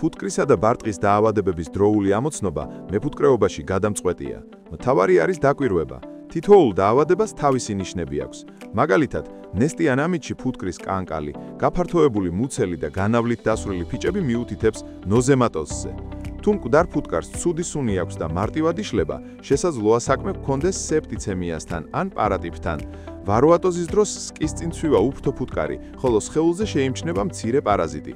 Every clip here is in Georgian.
ფუტკრისა და ბარტყის დაავადებების დროული ამოცნობა მეფუტკრეობაში გადამწყვეტია. მთავარი არის დაკვირვება. თითოეულ დაავადებას თავისი ნიშნები აქვს. მაგალითად, ნესტიან ამიდში ფუტკრის კანკალი, გაფართოებული მუცელი და განავლით დასრული ფიჭები მიუთითებს ნოზემატოზზე. თუ მკვდარ ფუტკარს ცუდი სუნი აქვს და მარტივად იშლება, შესაძლოა საქმე ჰქონდეს სეპტიცემიასთან ან პარატიპთან. ვაროატოზის დროს სკის წინ ცვივა უფრთო ფუტკარი, ხოლო სხეულზე შეიმჩნევა მცირე პარაზიტი.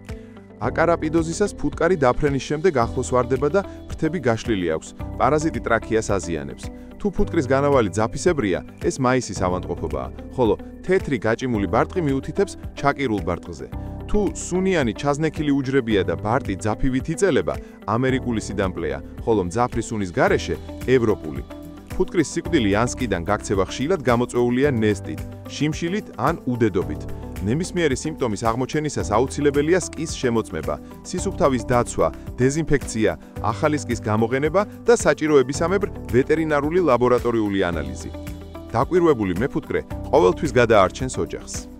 აკარაპიდოზისას ფუტკარი დაფრენის შემდეგ ახლოს ვარდება და ფრთები გაშლილი აქვს. პარაზიტი ტრაქეას აზიანებს. თუ ფუტკრის განავალი ძაფისებრია, ეს მაისის ავადმყოფობაა, ხოლო თეთრი გაჭიმული ბარტყი მიუთითებს ჩაკირულ ბარტყზე. თუ სუნიანი ჩაზნექილი უჯრებია და ბარტი ძაფივით იწელება, ამერიკული სიდამპლეა, ხოლო მძაფრი სუნის გარეშე ევროპული. ფუტკრის სიკვდილი ანსკიდან გაქცევა ხშირად გამოწვეულია ნესტით, შიმშილით ან უდედობით. ნებისმიერი სიმპტომის აღმოჩენისას აუცილებელია სკის შემოწმება, სისუფთავის დაცვა, დეზინფექცია, ახალი სკის გამოყენება და საჭიროებისამებრ ვეტერინარული ლაბორატორიული ანალიზი. დაკვირვებული მეფუტკრე ყოველთვის გადაარჩენს ოჯახს.